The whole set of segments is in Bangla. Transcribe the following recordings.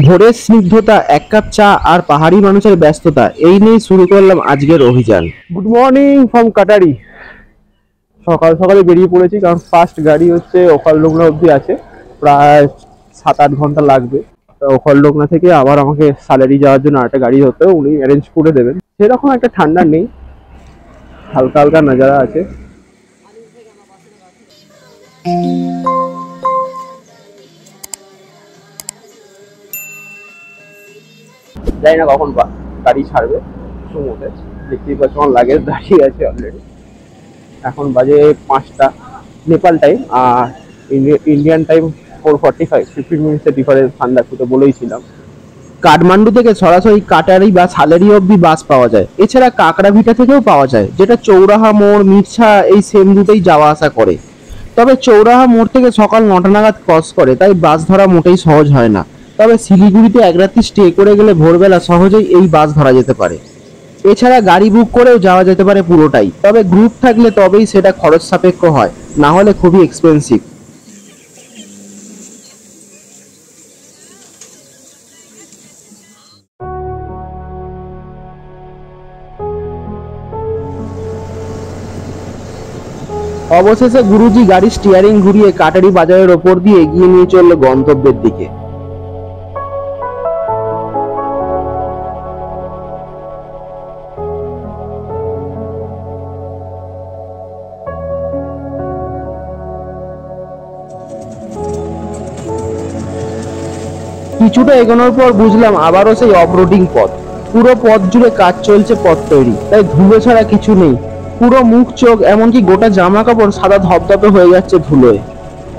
ভোরের স্নিগ্ধতা, এক কাপ চা আর পাহাড়ি মানুষের ব্যস্ততা, এই নিয়ে শুরু করলাম আজকের অভিযান। Good morning from Katari. সকাল সকালে বেরিয়ে পড়েছি, কারণ ফার্স্ট গাড়ি হচ্ছে ওখালডোগনা অবধি আছে, প্রায় 7-8 ঘন্টা লাগবে। ওখালডোগনা থেকে আবার আমাকে সালারি যাওয়ার জন্য আরেকটা গাড়ি হতে উনি অ্যারেঞ্জ করে দেবেন। সেরকম একটা ঠান্ডা নেই, হালকা হালকা নজারা আছে। জানি না কখন গাড়ি ছাড়বে। সুমোতে দেখতেই পাচ্ছ আমার লাগেজ দাঁড়িয়ে আছে অলরেডি। এখন বাজে 5টা নেপাল টাইম, আর ইন্ডিয়ান টাইম 4:45। 15 মিনিটসের ডিফারেন্স ঠান্ডা ছুটে বলেইছিলাম। কাঠমান্ডু থেকে সরাসরি কাটারি বা সালেরি অব্দি বাস পাওয়া যায়। এছাড়া কাকড়াভিটা থেকেও পাওয়া যায়, যেটা চৌরাহা মোড়, মির্ছা এই সেম রুটেই যাওয়া আসা করে। তবে চৌরাহা মোড় থেকে সকাল 9টা নাগাদ ক্রস করে, তাই বাস ধরা মোটেই সহজ হয় না। তবে শিলিগুড়িতে এক রাত্রি স্টে করে গেলে ভোরবেলা সহজেই এই বাস ধরা যেতে পারে। এছাড়া গাড়ি বুক করেও যাওয়া যেতে পারে পুরোটাই, তবে গ্রুপ থাকলে তবেই সেটা খরচ সাপেক্ষ হয়, না হলে খুবই এক্সপেন্সিভ। অবশেষে গুরুজি গাড়ি স্টিয়ারিং ঘুরিয়ে কাটারি বাজারের ওপর দিয়ে এগিয়ে নিয়ে চলল গন্তব্যের দিকে। কিছুটা এগোনোর পর বুঝলাম আবারও সেই অফরোডিং পথ। পুরো পথ জুড়ে কাজ চলছে পথ তৈরি, তাই ধুলো ছাড়া কিছু নেই। পুরো মুখ, চোখ, এমনকি গোটা জামা কাপড় সাদা ধপধপে হয়ে যাচ্ছে ধুলোয়।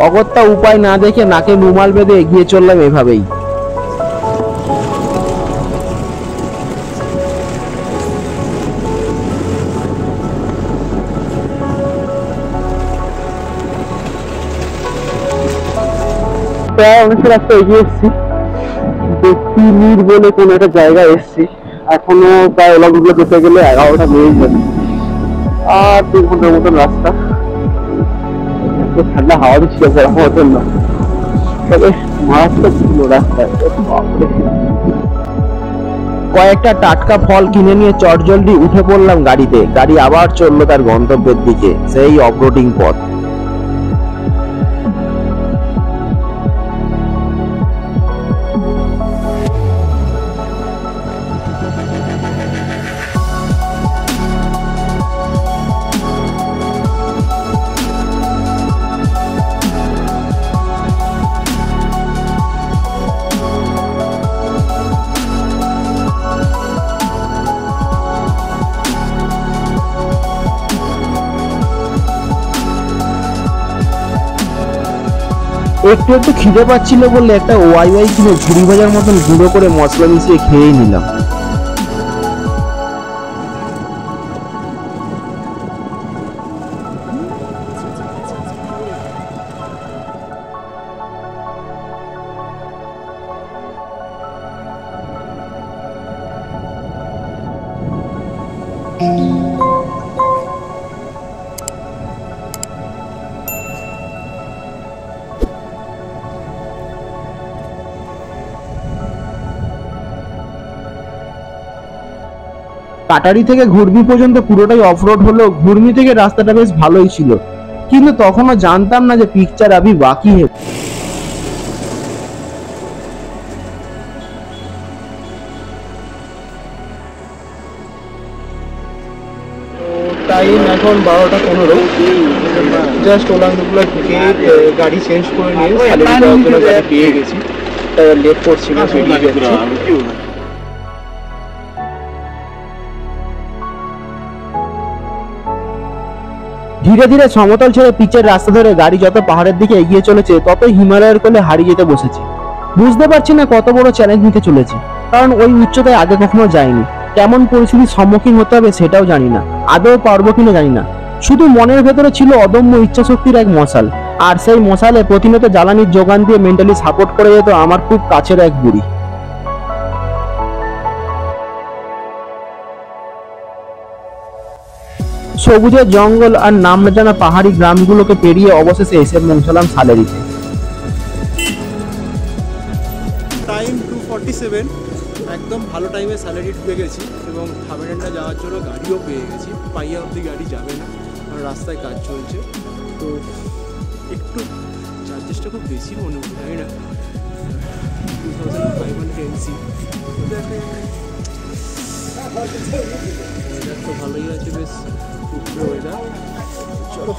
অগত্যা উপায় না দেখে নাকে রুমাল বেঁধে এগিয়ে চললাম এভাবেই। প্রায় অনেকটা রাস্তা এগিয়ে এসেছি, বলে কোন একটা জায়গায় এসেছি। এখনো প্রায় ওলাগুলো যেতে গেলে 11টা বেজে যাবে, আর 2 ঘন্টার মতন রাস্তা। ঠান্ডা হাওয়া দিচ্ছিল সেরকম হতেন না, তবে মারাত্মক ছিল রাস্তায়। কয়েকটা টাটকা ফল কিনে নিয়ে চটজলদি উঠে পড়লাম গাড়িতে। গাড়ি আবার চললো তার গন্তব্যের দিকে, সেই অফরোডিং পথ। একটু একটু খিদে পাচ্ছিল বললে একটা ওয়াই কিনে ঝুড়ি ভাজার মতন গুঁড়ো করে মশলা মিশিয়ে খেয়েই নিলাম। কাটারি থেকে ঘুরমি পর্যন্ত পুরোটাই অফরোড হলো। ঘুরমি থেকে রাস্তাটা বেশ ভালোই ছিল, কিন্তু তখনও জানতাম না যে পিকচার আভি বাকি है। টাইম এখন 12টা 15। জাস্ট ওলাগুলো থেকে গাড়ি চেঞ্জ করে নিয়ে সালেরি যাওয়ার জন্য গাড়ি পেয়ে গেছি, তাই লেট করছি না, বেরিয়ে যাচ্ছি। ধীরে ধীরে সমতল ছেড়ে পিচের রাস্তা ধরে গাড়ি যত পাহাড়ের দিকে এগিয়ে চলেছে, ততই হিমালয়ের কোলে হারিয়ে যেতে বসেছে। বুঝতে পারছি না কত বড় চ্যালেঞ্জ নিতে চলেছে, কারণ ওই উচ্চতায় আগে কখনো যাইনি। কেমন পরিস্থিতির সম্মুখীন হতে হবে সেটাও জানি না, আদৌ পারবো কিনা জানি না। শুধু মনের ভেতরে ছিল অদম্য ইচ্ছাশক্তির এক মশাল, আর সেই মশালে প্রতিনিয়ত জ্বালানির যোগান দিয়ে মেন্টালি সাপোর্ট করে যেত আমার খুব কাছের এক বুড়ি। সবুজের জঙ্গল আর নাম না জানা পাহাড়ি গ্রামগুলোকে পেরিয়ে অবশেষে এসে পৌঁছলাম সালেরিতে। টাইম 2:47, একদম ভালো টাইমে স্যালারি ঢুকে গেছি এবং থামেরান্ডা যাওয়ার জন্য গাড়িও পেয়ে গেছি। পাইয়া অবধি গাড়ি যাবে না, কারণ রাস্তায় কাজ চলছে। তো একটু চার্জেসটা খুব বেশি মনে হয়, তাই না? 2500 NC। ওয়েদার তো ভালোই আছে, বেশ উপরে ওয়েদার। চলো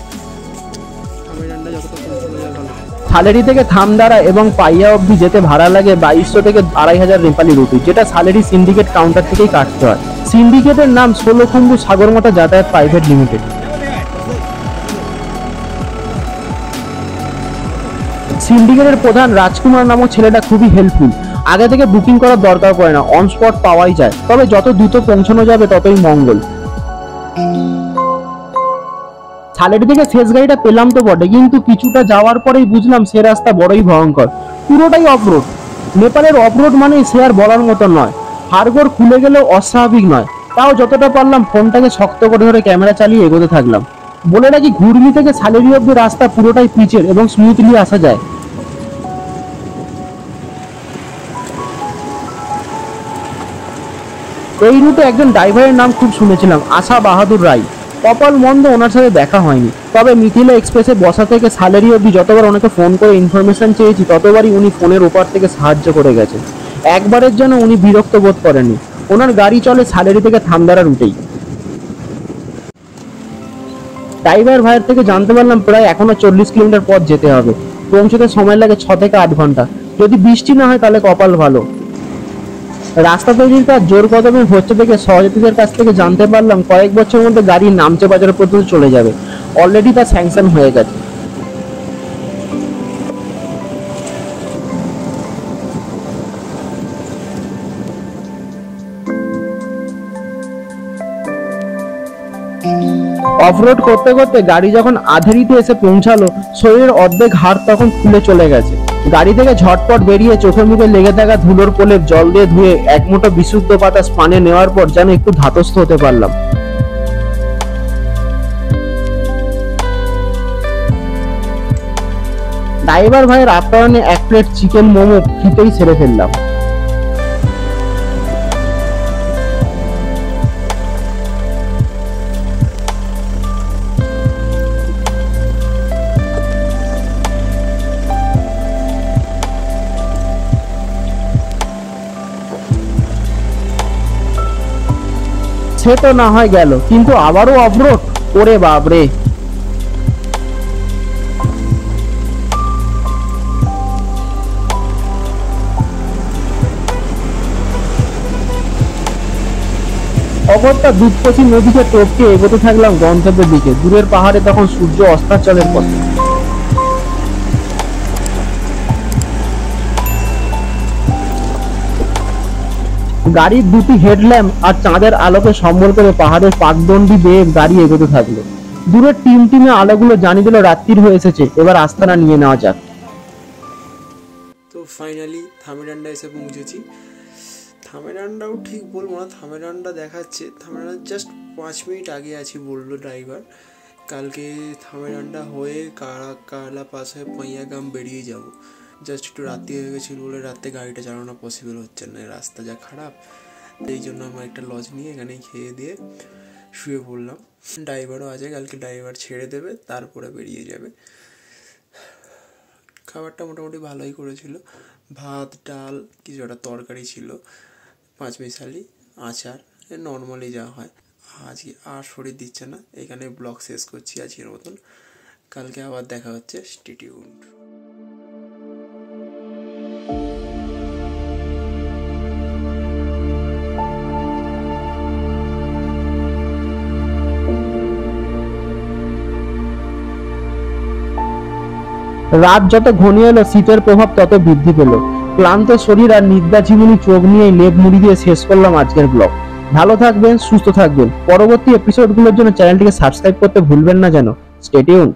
থামেরান্ডা যতটা পৌঁছানো যায় ভালো। সালেরি থেকে থামদারা এবং পাইয়া অবধি যেতে ভাড়া লাগে 2200 থেকে 2500 নেপালি রুপি, যেটা সালেরি সিন্ডিকেট কাউন্টার থেকেই কাটতে হয়। সিন্ডিকেটের নাম ষোলকুম্বু সাগরমাথা যাতায়াত প্রাইভেট লিমিটেড। সিন্ডিকেটের প্রধান রাজকুমার নামক ছেলেটা খুবই হেল্পফুল। আগে থেকে বুকিং করার দরকার পড়ে না, অন স্পট পাওয়াই যায়। তবে যত দ্রুত পৌঁছানো যাবে ততই মঙ্গল। সালেরি থেকে শেষ গাড়িটা পেলাম তো বটে, কিন্তু কিছুটা যাওয়ার পরেই বুঝলাম সে রাস্তা বড়ই ভয়ঙ্কর। পুরোটাই অফরোড। নেপালের অফরোড মানে সে আর বলার মতো নয়। হাড়গোড় খুলে গেলেও অস্বাভাবিক নয়। তাও যতটা পারলাম ফোনটাকে শক্ত করে ধরে ক্যামেরা চালিয়ে এগোতে থাকলাম। বলে রাখি, ঘুরলি থেকে সালেরি অব্দি রাস্তা পুরোটাই পিচের এবং স্মুথলি আসা যায়। এই রুটে একজন ড্রাইভারের নাম খুব শুনেছিলাম, আশা বাহাদুর রায়। কপাল মন্দ, ওনার সাথে দেখা হয়নি। তবে মিথিলা এক্সপ্রেসে বসা থেকে সালেরি অবধি যতবার ওনাকে ফোন করে ইনফরমেশন চেয়েছি, ততবারই উনি ফোনের ওপার থেকে সাহায্য করে গেছেন। একবারের জন্য উনি বিরক্ত বোধ করেননি। ওনার গাড়ি চলে সালেরি থেকে থামদারা রুটেই। ড্রাইভার ভাইয়ের থেকে জানতে পারলাম প্রায় এখনো 40 কিলোমিটার পথ যেতে হবে। পৌঁছতে সময় লাগে 6 থেকে 8 ঘন্টা। যদি বৃষ্টি না হয় তাহলে কপাল ভালো। রাস্তা তৈরির কাজ জোর কদমে হচ্ছে থেকে সহযোগীদের কাছ থেকে জানতে পারলাম কয়েক বছরের মধ্যে গাড়ি নামচে বাজার পর্যন্ত চলে যাবে। অলরেডি তা স্যাংশন হয়ে গেছে। অফরোড করতে করতে গাড়ি যখন আধেরিতে এসে পৌঁছালো, শরীরের অর্ধেক হাড় তখন খুলে চলে গেছে। গাড়ি থেকে ঝটপট বেরিয়ে চোখে মুখে লেগে থাকা ধুলোর প্রলেপ জল দিয়ে ধুয়ে এক মুঠো বিশুদ্ধ বাতাস পানে নেওয়ার পর যেন একটু ধাতস্থ হতে পারলাম। ড্রাইভার ভাইয়ের আপ্যায়নে 1 প্লেট চিকেন মোমো খেতেই সেরে ফেললাম। সে তো না হয় গেল, কিন্তু আবারও অফরোড, ওরে বাপরে। অগত্যা দুধকচি নদীকে টপকে এগোতে থাকলাম গন্তব্যের দিকে। দূরের পাহাড়ে তখন সূর্য অস্তাচলের পথে। গাড়ির দুটি হেডল্যাম্প আর চাঁদের আলোকে সম্বল করে পাহাড়ের পাকদণ্ডি বেয়ে গাড়ি এগোতে থাকলো। দূরের টিমটিমে আলোগুলো জানিয়ে দিল রাত্রির হয়ে এসেছে, এবার আস্তানা নিয়ে নেওয়া যাক। তো ফাইনালি থামেরান্ডা এসে পৌঁছেছি। থামেরান্ডাও ঠিক বলবো না, থামেরান্ডা দেখাচ্ছে, থামেরান্ডা জাস্ট 5 মিনিট আগে আছি বললো ড্রাইভার। কালকে থামেরান্ডা হয়ে কালা পাস হয়ে পাইয়াগাম বেরিয়ে যাব। জাস্ট একটু রাত্রি হয়ে গেছিলো বলে রাতে গাড়িটা চালানো পসিবল হচ্ছে না, রাস্তা যা খারাপ। এই জন্য আমার একটা লজ নিয়ে এখানেই খেয়ে দিয়ে শুয়ে পড়লাম। ড্রাইভারও আছে, কালকে ড্রাইভার ছেড়ে দেবে, তারপরে বেরিয়ে যাবে। খাবারটা মোটামুটি ভালোই করেছিল, ভাত ডাল কিছু একটা তরকারি ছিল, 5 মিশালি আচার, নর্মালি যা হয়। আজকে আর শরীর দিচ্ছে না, এখানে ব্লগ শেষ করছি আজকের মতন। কালকে আবার দেখা হচ্ছে, স্টে টিউনড। রাত যত ঘনিয়ে এলো শীতের প্রভাব তত বৃদ্ধি পেল। ক্লান্ত শরীর আর নিদ্রা ঝিমুনি চোখ নিয়ে লেপ মুড়ি দিয়ে শেষ করলাম আজকের ব্লগ। ভালো থাকবেন, সুস্থ থাকবেন। পরবর্তী এপিসোডগুলোর জন্য চ্যানেলটিকে সাবস্ক্রাইব করতে ভুলবেন না যেন। Stay tuned.